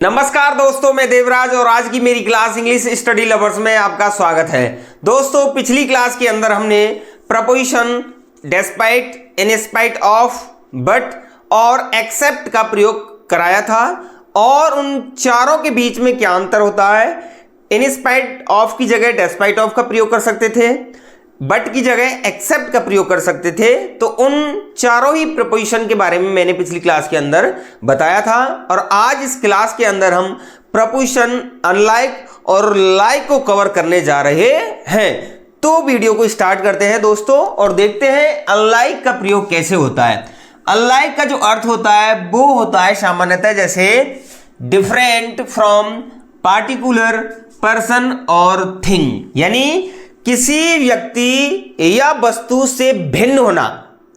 नमस्कार दोस्तों, मैं देवराज और आज की मेरी क्लास इंग्लिश स्टडी लवर्स में आपका स्वागत है। दोस्तों, पिछली क्लास के अंदर हमने preposition despite, in spite of, but और एक्सेप्ट का प्रयोग कराया था और उन चारों के बीच में क्या अंतर होता है। इन स्पाइट ऑफ की जगह डेस्पाइट ऑफ का प्रयोग कर सकते थे, बट की जगह एक्सेप्ट का प्रयोग कर सकते थे। तो उन चारों ही प्रपोजिशन के बारे में मैंने पिछली क्लास के अंदर बताया था और आज इस क्लास के अंदर हम प्रपोजिशन अनलाइक और लाइक को कवर करने जा रहे हैं। तो वीडियो को स्टार्ट करते हैं दोस्तों और देखते हैं अनलाइक का प्रयोग कैसे होता है। अनलाइक का जो अर्थ होता है वो होता है सामान्यतः जैसे डिफरेंट फ्रॉम पार्टिकुलर पर्सन और थिंग, यानी किसी व्यक्ति या वस्तु से भिन्न होना।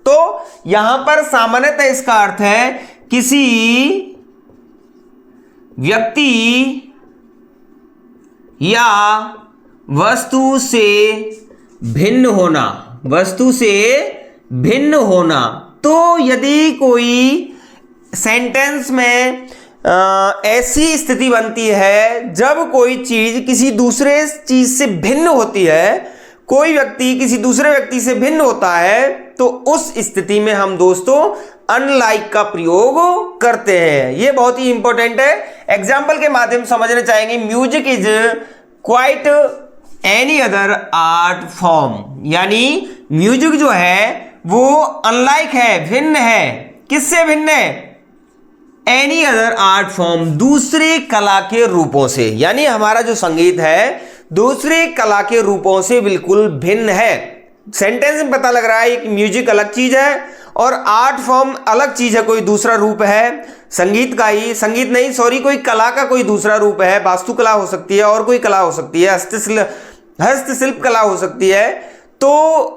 तो यहां पर सामान्यतः इसका अर्थ है किसी व्यक्ति या वस्तु से भिन्न होना, वस्तु से भिन्न होना। तो यदि कोई सेंटेंस में ऐसी स्थिति बनती है जब कोई चीज किसी दूसरे चीज से भिन्न होती है, कोई व्यक्ति किसी दूसरे व्यक्ति से भिन्न होता है, तो उस स्थिति में हम दोस्तों अनलाइक का प्रयोग करते हैं। यह बहुत ही इंपॉर्टेंट है। एग्जाम्पल के माध्यम समझना चाहेंगे। Music is quite any other art form, यानी म्यूजिक जो है वो अनलाइक है, भिन्न है। किससे भिन्न है? एनी अदर आर्ट फॉर्म, दूसरे कला के रूपों से। यानी हमारा जो संगीत है दूसरे कला के रूपों से बिल्कुल भिन्न है। सेंटेंस में पता लग रहा है कि म्यूजिक अलग चीज है और आर्ट फॉर्म अलग चीज है, कोई दूसरा रूप है संगीत का ही, संगीत नहीं सॉरी, कोई कला का कोई दूसरा रूप है। वास्तुकला हो सकती है और कोई कला हो सकती है, हस्तशिल्प कला हो सकती है। तो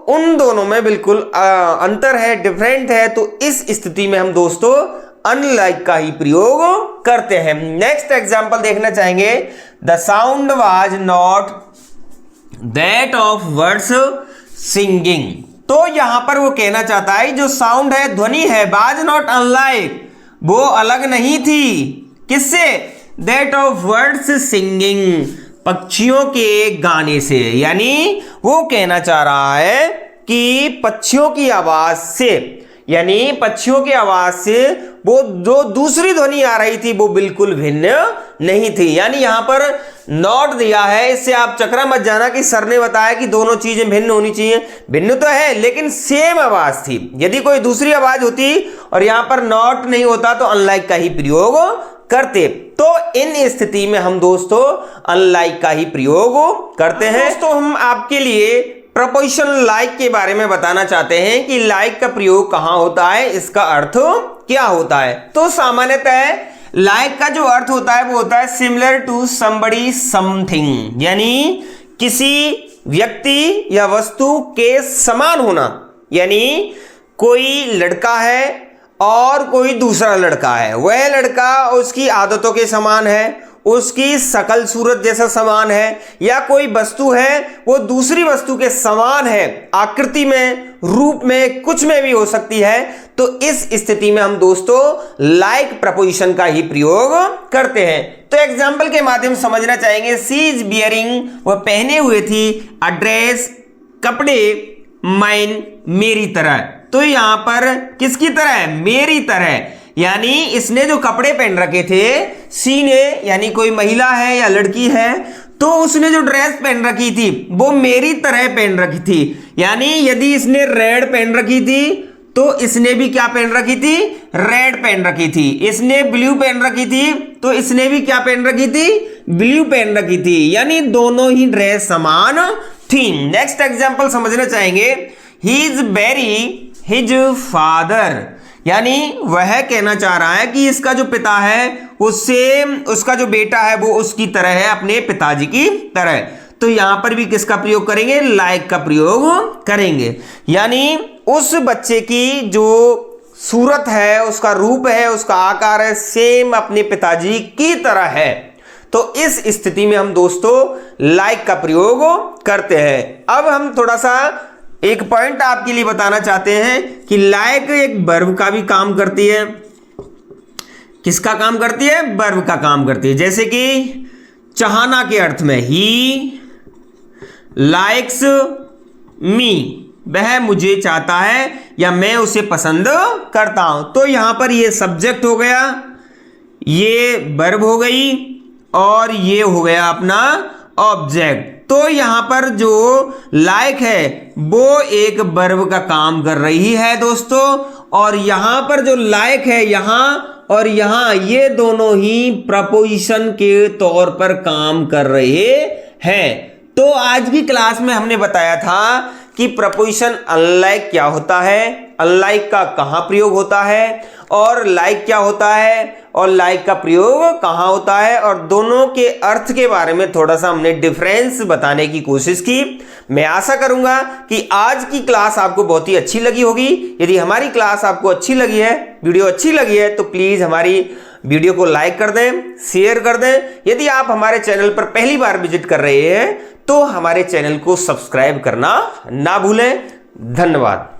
उन दोनों में बिल्कुल अंतर है, डिफरेंट है। तो इस स्थिति में हम दोस्तों अनलाइक का ही प्रयोग करते हैं। नेक्स्ट एग्जांपल देखना चाहेंगे। The sound was not that of words singing. तो यहां पर वो कहना चाहता है जो साउंड है, ध्वनि है, वाज नॉट अनलाइक, वो अलग नहीं थी किससे? दैट ऑफ वर्ड्स सिंगिंग, पक्षियों के गाने से। यानी वो कहना चाह रहा है कि पक्षियों की आवाज से, यानी पक्षियों की आवाज से वो जो दूसरी ध्वनि आ रही थी वो बिल्कुल भिन्न नहीं थी। यानी यहां पर नॉट दिया है, इससे आप चकरा मत जाना कि सर ने बताया कि दोनों चीजें भिन्न होनी चाहिए। भिन्न तो है लेकिन सेम आवाज थी। यदि कोई दूसरी आवाज होती और यहां पर नॉट नहीं होता तो अनलाइक का ही प्रयोग करते। तो इन स्थिति में हम दोस्तों अनलाइक का ही प्रयोग करते हैं। दोस्तों, हम आपके लिए प्रपोजिशन लाइक के बारे में बताना चाहते हैं कि लाइक का प्रयोग कहां होता है, इसका अर्थ क्या होता है। तो सामान्यतः लाइक का जो अर्थ होता है वो होता है सिमिलर टू समबडी समथिंग, यानी किसी व्यक्ति या वस्तु के समान होना। यानी कोई लड़का है और कोई दूसरा लड़का है, वह लड़का उसकी आदतों के समान है, उसकी शकल सूरत जैसा समान है, या कोई वस्तु है वो दूसरी वस्तु के समान है, आकृति में, रूप में, कुछ में भी हो सकती है। तो इस स्थिति में हम दोस्तों लाइक प्रपोजिशन का ही प्रयोग करते हैं। तो एग्जाम्पल के माध्यम समझना चाहेंगे। सी इज बियरिंग, वह पहने हुए थी, अ ड्रेस, कपड़े, माइन, मेरी तरह। तो यहां पर किसकी तरह? मेरी तरह। यानी इसने जो कपड़े पहन रखे थे, सी ने, यानी कोई महिला है या लड़की है, तो उसने जो ड्रेस पहन रखी थी वो मेरी तरह पहन रखी थी। यानी यदि इसने रेड पहन रखी थी तो इसने भी क्या पहन रखी थी? रेड पहन रखी थी। इसने ब्लू पहन रखी थी तो इसने भी क्या पहन रखी थी? ब्लू पहन रखी थी। यानी दोनों ही ड्रेस समान थी। नेक्स्ट एग्जांपल समझना चाहेंगे। He is very his father, यानी वह कहना चाह रहा है कि इसका जो पिता है वो सेम, उसका जो बेटा है वो उसकी तरह है, अपने पिताजी की तरह। तो यहां पर भी किसका प्रयोग करेंगे? लाइक का प्रयोग करेंगे। यानी उस बच्चे की जो सूरत है, उसका रूप है, उसका आकार है, सेम अपने पिताजी की तरह है। तो इस स्थिति में हम दोस्तों लाइक का प्रयोग करते हैं। अब हम थोड़ा सा एक पॉइंट आपके लिए बताना चाहते हैं कि लाइक एक वर्ब का भी काम करती है। किसका काम करती है? वर्ब का काम करती है। जैसे कि चाहना के अर्थ में ही लाइक्स मी, वह मुझे चाहता है या मैं उसे पसंद करता हूं। तो यहां पर ये सब्जेक्ट हो गया, ये वर्ब हो गई और ये हो गया अपना ऑब्जेक्ट। तो यहां पर जो लाइक है वो एक वर्ब का काम कर रही है दोस्तों, और यहां पर जो लाइक है यहां और यहां, ये दोनों ही प्रपोजिशन के तौर पर काम कर रहे हैं। तो आज की क्लास में हमने बताया था कि प्रपोजिशन अनलाइक क्या होता है, अनलाइक का कहां प्रयोग होता है, और लाइक क्या होता है और लाइक का प्रयोग कहां होता है, और दोनों के अर्थ के बारे में थोड़ा सा हमने डिफरेंस बताने की कोशिश की। मैं आशा करूंगा कि आज की क्लास आपको बहुत ही अच्छी लगी होगी। यदि हमारी क्लास आपको अच्छी लगी है, वीडियो अच्छी लगी है, तो प्लीज हमारी वीडियो को लाइक कर दें, शेयर कर दें। यदि आप हमारे चैनल पर पहली बार विजिट कर रहे हैं तो हमारे चैनल को सब्सक्राइब करना ना भूलें। धन्यवाद।